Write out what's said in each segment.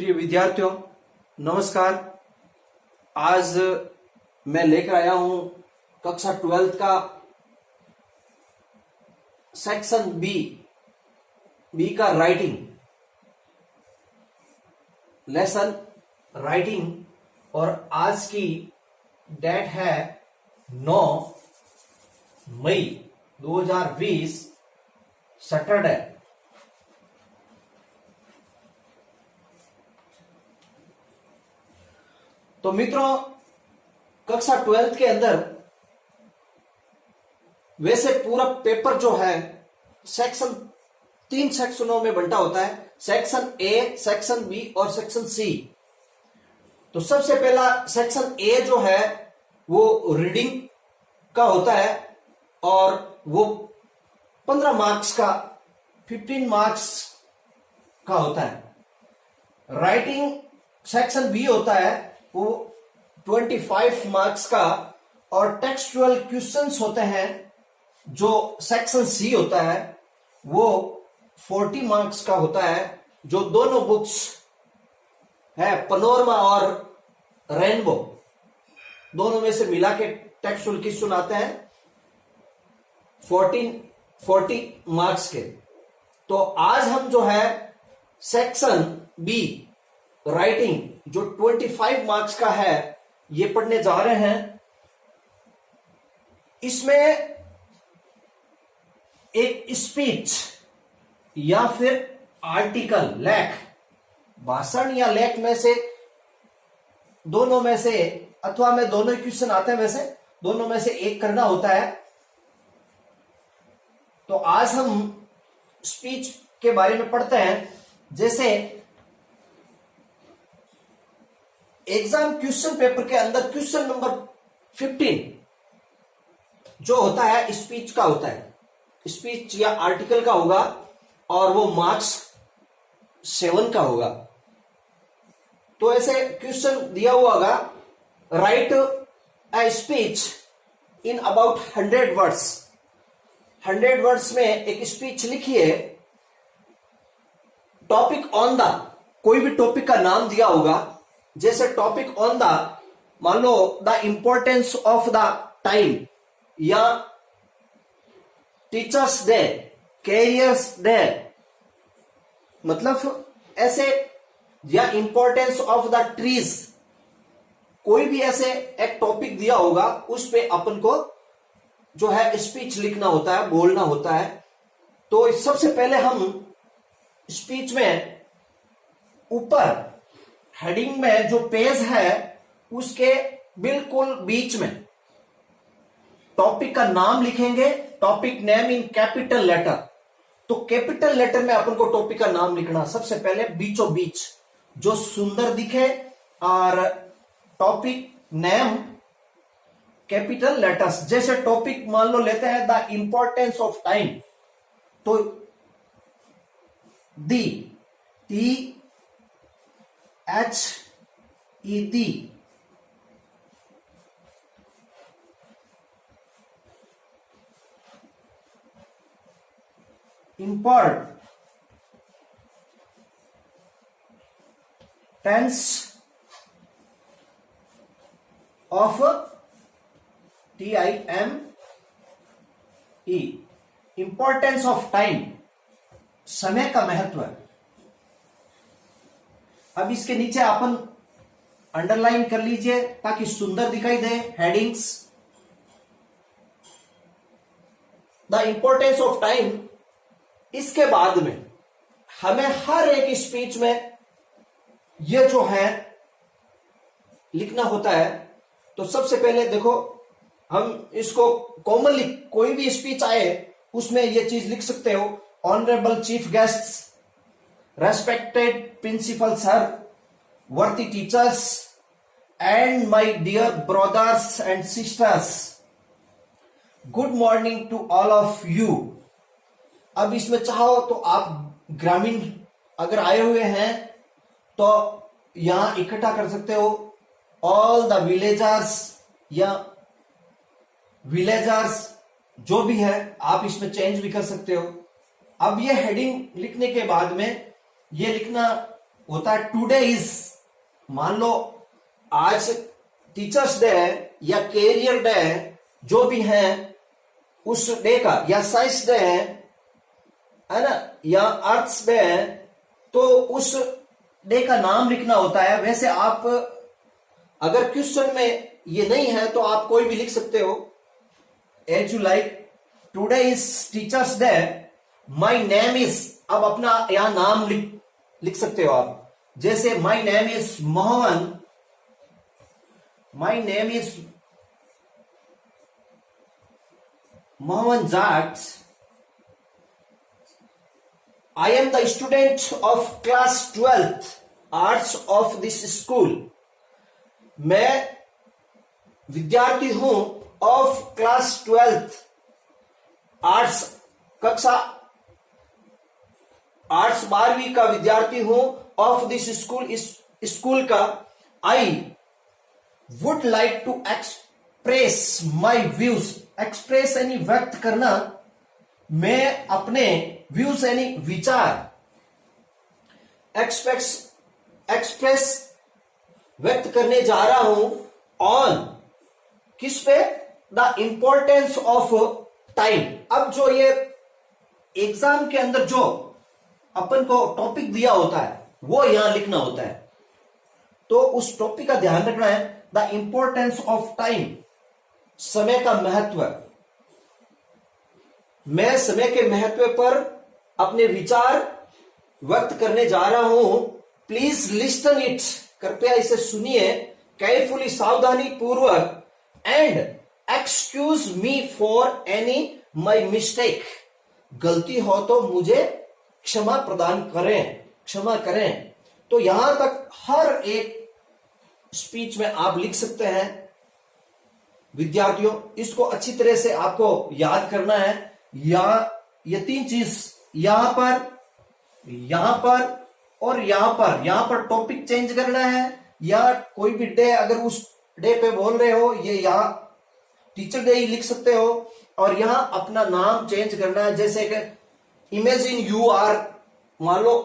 प्रिय विद्यार्थियों, नमस्कार। आज मैं लेकर आया हूं कक्षा 12th का सेक्शन बी का राइटिंग लेसन राइटिंग। और आज की डेट है 9 मई 2020 सैटरडे। तो मित्रों, कक्षा 12th के अंदर वैसे पूरा पेपर जो है तीन सेक्शनों में बंटा होता है, सेक्शन ए, सेक्शन बी और सेक्शन सी। तो सबसे पहला सेक्शन ए जो है वो रीडिंग का होता है और वो 15 मार्क्स का 15 मार्क्स का होता है। राइटिंग सेक्शन बी होता है वो 25 मार्क्स का और टेक्सचुअल क्वेश्चंस होते हैं जो सेक्शन सी होता है वो 40 मार्क्स का होता है, जो दोनों बुक्स है पनोरमा और रेनबो दोनों में से मिला के टेक्सचुअल क्वेश्चन आते हैं 40 मार्क्स के। तो आज हम जो है सेक्शन बी राइटिंग जो 25 मार्क्स का है ये पढ़ने जा रहे हैं। इसमें एक स्पीच या फिर आर्टिकल, लेख, भाषण या लेख में से दोनों में से, अथवा में दोनों क्वेश्चन आते हैं, वैसे दोनों में से एक करना होता है। तो आज हम स्पीच के बारे में पढ़ते हैं। जैसे एग्जाम क्वेश्चन पेपर के अंदर क्वेश्चन नंबर 15 जो होता है स्पीच का होता है, स्पीच या आर्टिकल का होगा और वो मार्क्स 7 का होगा। तो ऐसे क्वेश्चन दिया हुआ होगा, right a speech in about 100 words. 100 words में एक स्पीच लिखिए। टॉपिक ऑन द, कोई भी टॉपिक का नाम दिया होगा, जैसे टॉपिक ऑन द, मान लो the importance of the time या टीचर्स डे, कैरियर्स डे, मतलब ऐसे, या इंपॉर्टेंस ऑफ द ट्रीज। कोई भी ऐसे एक टॉपिक दिया होगा उस पे अपन को जो है स्पीच लिखना होता है, बोलना होता है। तो सबसे पहले हम स्पीच में ऊपर हेडिंग में जो पेज है उसके बिल्कुल बीच में टॉपिक का नाम लिखेंगे, topic name in capital letter. तो कैपिटल लेटर में अपन को टॉपिक का नाम लिखना सबसे पहले बीचों बीच, जो सुंदर दिखे, और टॉपिक नेम कैपिटल लेटर्स। जैसे टॉपिक मान लो लेते हैं द इंपॉर्टेंस ऑफ टाइम, तो दी, THED, importance of TIME, importance of time, समय का महत्व। अब इसके नीचे अपन अंडरलाइन कर लीजिए ताकि सुंदर दिखाई दे headings. The importance of time. इसके बाद में हमें हर एक स्पीच में ये जो है लिखना होता है। तो सबसे पहले देखो, हम इसको कॉमनली कोई भी स्पीच आए उसमें ये चीज लिख सकते हो, honourable chief guests, respected principal sir, worthy teachers and my dear brothers and sisters, good morning to all of you. अब इसमें चाहो तो आप ग्रामीण अगर आए हुए हैं तो यहां इकट्ठा कर सकते हो, ऑल द विलेजर्स या विलेजर्स, जो भी है आप इसमें चेंज भी कर सकते हो। अब ये हेडिंग लिखने के बाद में ये लिखना होता है टुडे इज, मान लो आज टीचर्स डे है या कैरियर डे है, जो भी है उस डे का, या साइंस डे है ना, या आर्ट्स डे है, तो उस डे का नाम लिखना होता है। वैसे आप अगर क्वेश्चन में ये नहीं है तो आप कोई भी लिख सकते हो, as you like. Today is teachers day, my name is, अब अपना यहां नाम लिख सकते हो आप। जैसे my name is Mohan, my name is Mohan Jat, I am the student of class 12th arts of this school, मैं विद्यार्थी हूं ऑफ क्लास 12th आर्ट्स, कक्षा आर्ट्स 12वीं का विद्यार्थी हूं ऑफ दिस स्कूल, इस स्कूल का। I would like to express my views, express यानी व्यक्त करना, मैं अपने व्यूज यानी विचार, एक्सप्रेस व्यक्त करने जा रहा हूं ऑन, किस पे, द इंपॉर्टेंस ऑफ टाइम। अब जो ये एग्जाम के अंदर जो अपन को टॉपिक दिया होता है वो यहां लिखना होता है, तो उस टॉपिक का ध्यान रखना है। द इंपॉर्टेंस ऑफ टाइम, समय का महत्व, मैं समय के महत्व पर अपने विचार व्यक्त करने जा रहा हूं। प्लीज लिस्टन इट, कृपया इसे सुनिए, केयरफुली, सावधानी पूर्वक, and excuse me for any my mistake, गलती हो तो मुझे क्षमा प्रदान करें, क्षमा करें। तो यहां तक हर एक स्पीच में आप लिख सकते हैं विद्यार्थियों। इसको अच्छी तरह से आपको याद करना है। ये 3 चीज यहां पर, यहां पर और यहां पर टॉपिक चेंज करना है, या कोई भी डे अगर उस डे पे बोल रहे हो, ये यहां टीचर डे ही लिख सकते हो, और यहां अपना नाम चेंज करना है। जैसे कि इमेजिन यू आर, मान लो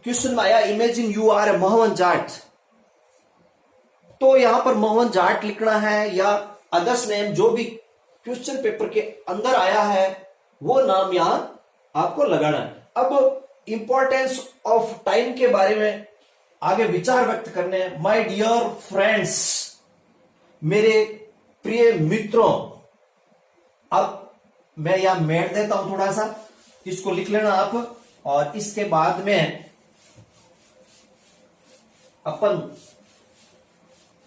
क्वेश्चन में आया imagine you R A Mohan Jat, तो यहां पर मोहन जाट लिखना है, या अदर्स नेम जो भी क्वेश्चन पेपर के अंदर आया है वो नाम यहां आपको लगाना है। अब इंपॉर्टेंस ऑफ टाइम के बारे में आगे विचार व्यक्त करने हैं। माय डियर फ्रेंड्स, मेरे प्रिय मित्रों, अब मैं यहां मेट देता हूं थोड़ा सा, इसको लिख लेना आप, और इसके बाद में अपन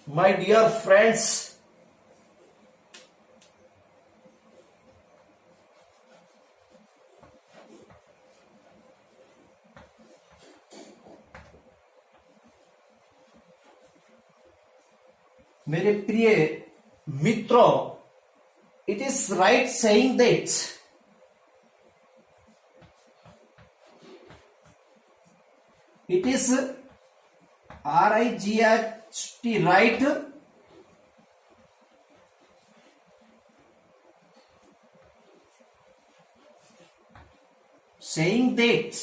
माय डियर फ्रेंड्स, मेरे प्रिय मित्रों, it is right saying that, it is RIGHT right, saying that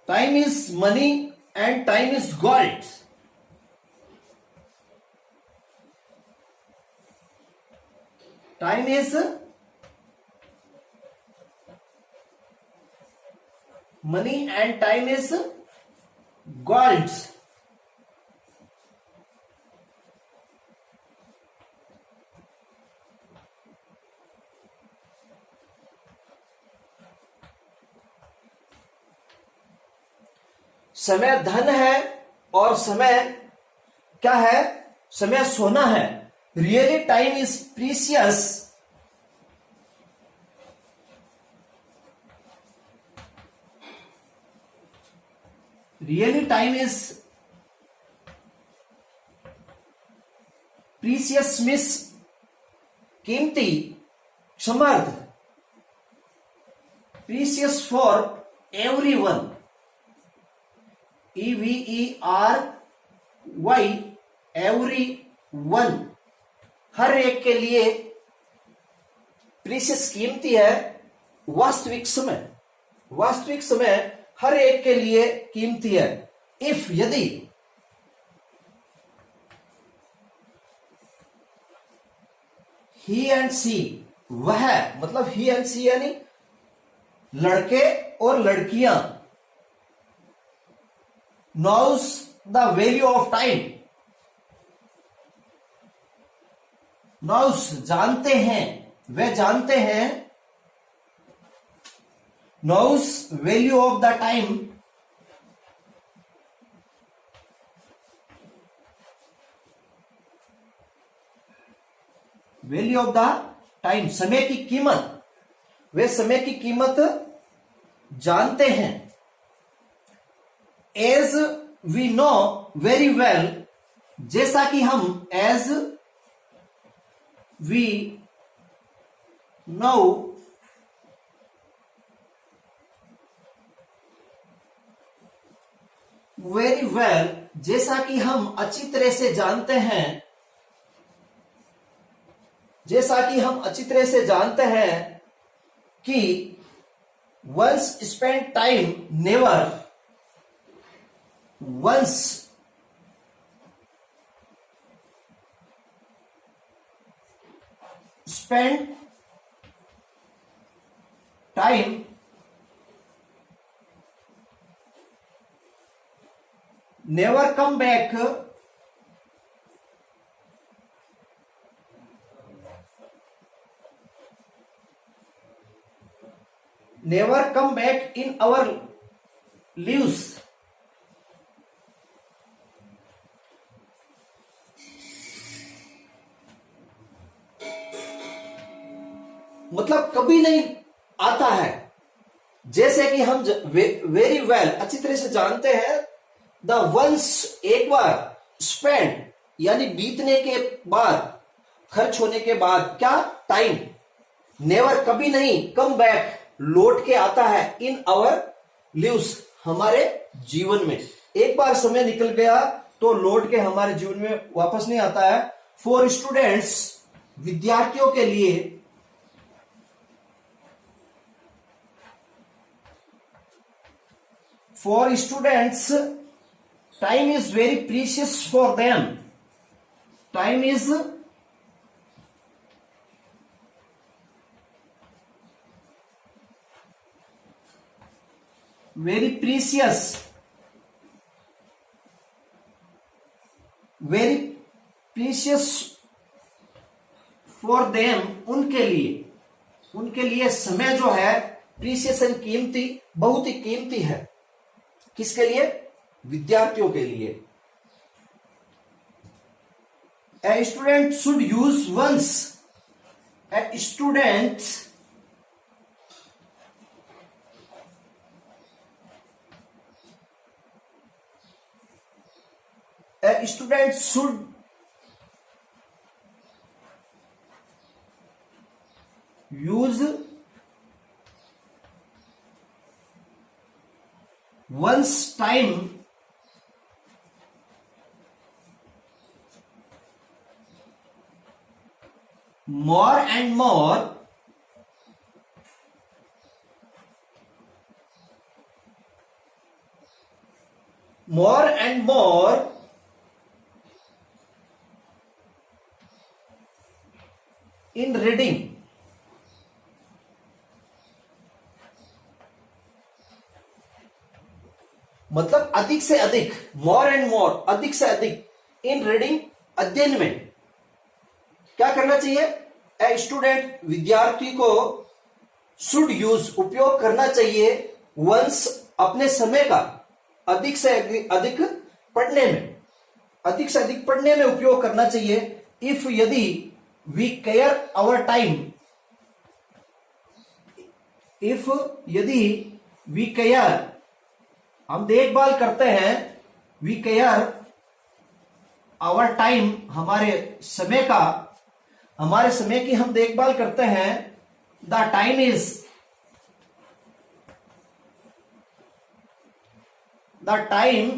time is money and time is gold. Time is money and time is gold. समय धन है और समय क्या है, समय सोना है। Really time is precious, really time is precious मिस कीमती, समर्थ, precious for everyone, EVERY, every one, हर एक के लिए प्रीशियस कीमती है वास्तविक समय। वास्तविक समय हर एक के लिए कीमती है। इफ यदि ही एंड सी, वह मतलब ही एंड सी यानी लड़के और लड़कियां, knows the value of time, knows जानते हैं, वे जानते हैं, knows value of the time, value of the time समय की कीमत, वे समय की कीमत जानते हैं। As we know very well, जैसा कि हम, as we know very well, जैसा कि हम अच्छी तरह से जानते हैं, जैसा कि हम अच्छी तरह से जानते हैं कि once spend time never, once spend time never come back, never come back in our lives, मतलब कभी नहीं आता है। जैसे कि हम वेरी वेल अच्छी तरह से जानते हैं, द वंस एक बार, स्पेंड यानी बीतने के बाद, खर्च होने के बाद, क्या टाइम, नेवर कभी नहीं, कम बैक लौट के आता है, इन आवर लिव्स हमारे जीवन में। एक बार समय निकल गया तो लौट के हमारे जीवन में वापस नहीं आता है। फॉर स्टूडेंट्स, विद्यार्थियों के लिए, for students time is very precious for them, time is very precious, very precious for them, उनके लिए समय जो है प्रीशियस एंड कीमती, बहुत ही कीमती है। किसके लिए? विद्यार्थियों के लिए। A student should use one's, a student should use one's time more and more in reading, मतलब अधिक से अधिक, मोर एंड मोर, अधिक से अधिक, इन रीडिंग अध्ययन में क्या करना चाहिए? ए स्टूडेंट विद्यार्थी को शुड यूज उपयोग करना चाहिए, वंस अपने समय का, अधिक से अधिक पढ़ने में, अधिक से अधिक पढ़ने में उपयोग करना चाहिए। इफ यदि we care our time, if यदि वी केयर हम देखभाल करते हैं, वी केयर आवर टाइम हमारे समय का, हमारे समय की हम देखभाल करते हैं, the time is, the time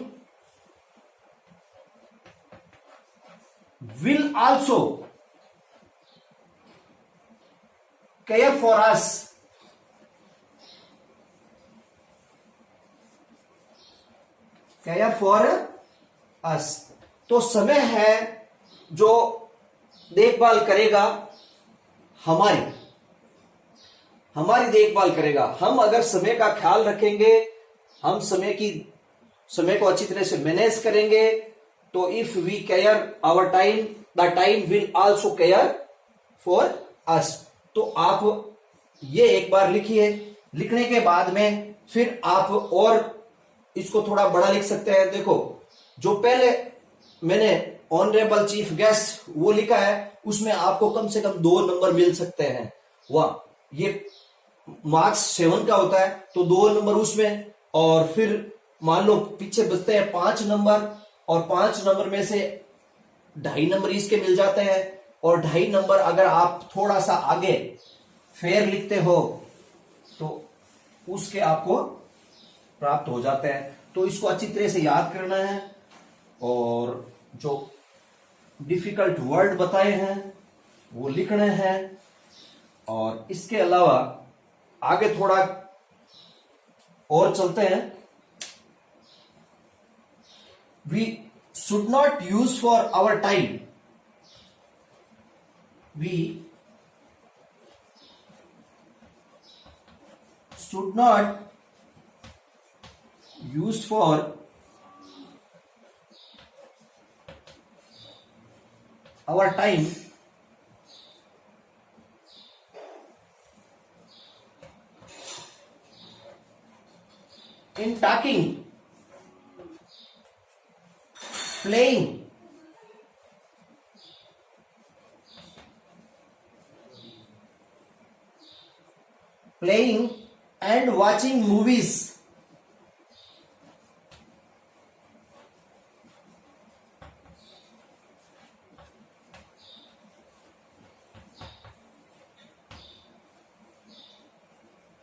will also care for us, care for us। तो समय है जो देखभाल करेगा हमारी हमारी देखभाल करेगा। हम अगर समय का ख्याल रखेंगे, हम समय को अच्छी तरह से मैनेज करेंगे, तो if we care our time, the time will also care for us. तो आप ये एक बार लिखिए। लिखने के बाद में फिर आप और इसको थोड़ा बड़ा लिख सकते हैं। देखो, जो पहले मैंने ऑनरेबल चीफ गेस्ट वो लिखा है, उसमें आपको कम से कम 2 नंबर मिल सकते हैं। वाह, ये मार्क्स 7 का होता है, तो 2 नंबर उसमें, और फिर मान लो पीछे बचते हैं 5 नंबर, और 5 नंबर में से 2.5 नंबर इसके मिल जाते हैं, और 2.5 नंबर अगर आप थोड़ा सा आगे फेयर लिखते हो तो उसके आपको प्राप्त हो जाते हैं। तो इसको अच्छी तरह से याद करना है, और जो डिफिकल्ट वर्ड बताए हैं वो लिखने हैं। और इसके अलावा आगे थोड़ा और चलते हैं। We should not use for our time, we should not use for our time in talking, playing, and watching movies।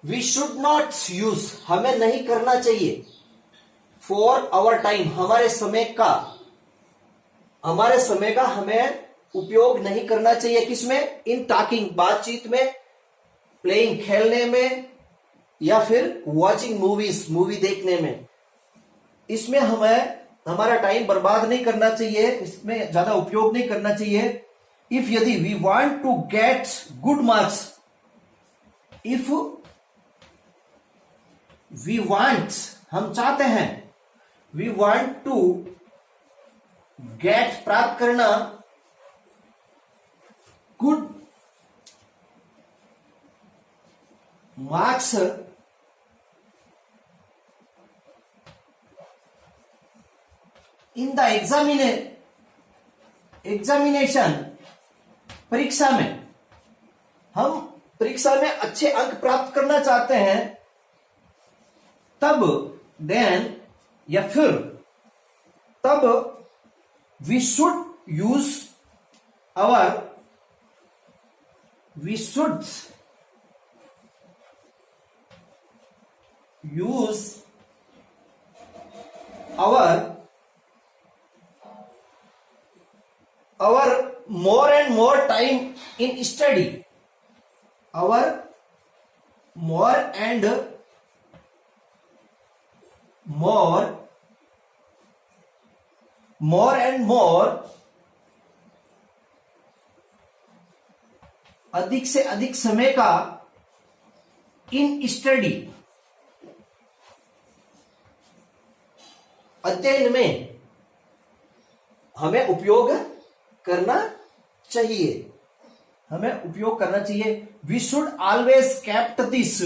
We should not use, हमें नहीं करना चाहिए, फॉर आवर टाइम, हमारे समय का हमें उपयोग नहीं करना चाहिए। किसमें? इन टॉकिंग, बातचीत में, प्लेइंग, खेलने में, या फिर वॉचिंग मूवीज, मूवी देखने में। इसमें हमें हमारा टाइम बर्बाद नहीं करना चाहिए, इसमें ज्यादा उपयोग नहीं करना चाहिए। इफ यदि we want to get good marks, if we want, हम चाहते हैं, वी वांट टू गेट, प्राप्त करना, good marks in the examination, परीक्षा में, हम परीक्षा में अच्छे अंक प्राप्त करना चाहते हैं, तब, देन, या फिर तब we should use our, we should use our more and more time in study, our more and more अधिक से अधिक समय का इन स्टडी, अध्ययन में हमें उपयोग करना चाहिए, हमें उपयोग करना चाहिए। We should always kept this,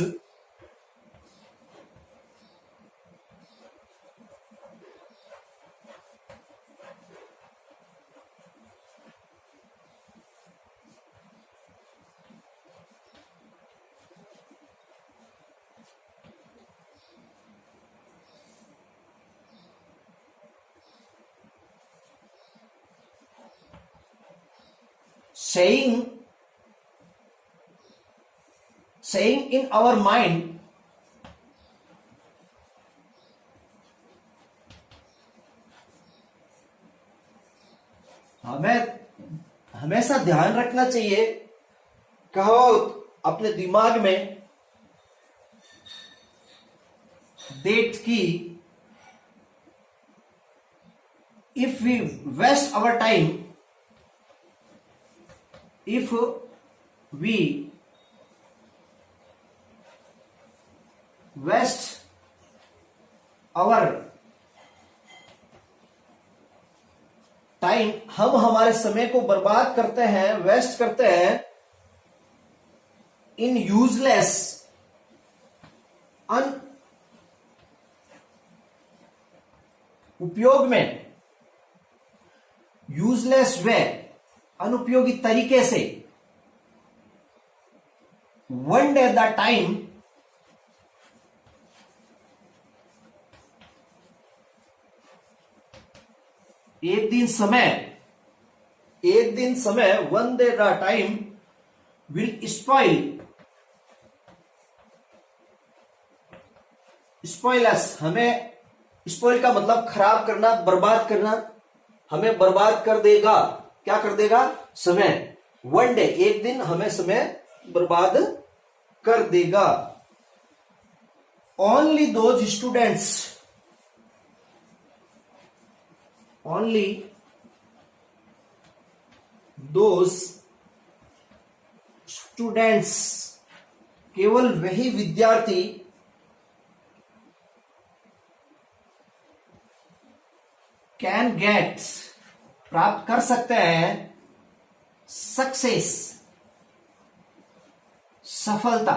saying in our mind, हमें हमेशा ध्यान रखना चाहिए। कहावत अपने दिमाग में that की if we waste our time, if we waste our time, हम हमारे समय को बर्बाद करते हैं, वेस्ट करते हैं इन यूजलेस उपयोग में, यूजलेस वे, अनुपयोगी तरीके से, वन डे द टाइम एक दिन समय, one day the time will spoil us, हमें स्पॉइल का मतलब खराब करना, बर्बाद करना, हमें बर्बाद कर देगा। क्या कर देगा? समय। वन डे, एक दिन हमें समय बर्बाद कर देगा। Only those students, only those students, केवल वही विद्यार्थी कैन गेट, प्राप्त कर सकते हैं, सक्सेस, सफलता,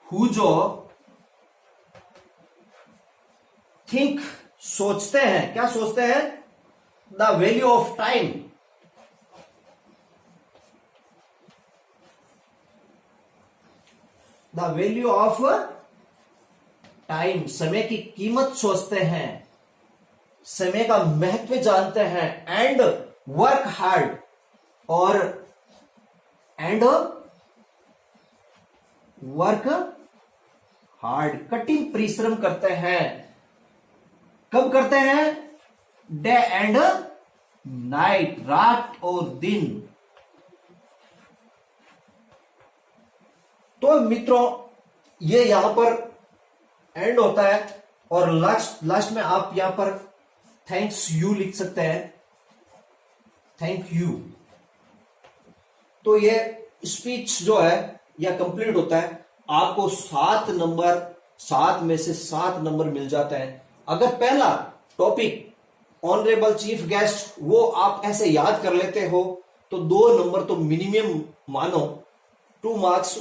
हु जो थिंक, सोचते हैं। क्या सोचते हैं? The value of time, the value of time, समय की कीमत सोचते हैं, समय का महत्व जानते हैं, एंड वर्क हार्ड, और एंड वर्क हार्ड, कठिन परिश्रम करते हैं। कब करते हैं? डे एंड नाइट, रात और दिन। तो मित्रों, ये यहां पर एंड होता है, और लास्ट में आप यहां पर थैंक्स यू लिख सकते हैं, थैंक यू। तो ये स्पीच जो है यह कंप्लीट होता है। आपको 7 नंबर, 7 में से 7 नंबर मिल जाते हैं। अगर पहला टॉपिक ऑनरेबल चीफ गेस्ट वो आप ऐसे याद कर लेते हो तो 2 नंबर तो मिनिमम मानो, 2 मार्क्स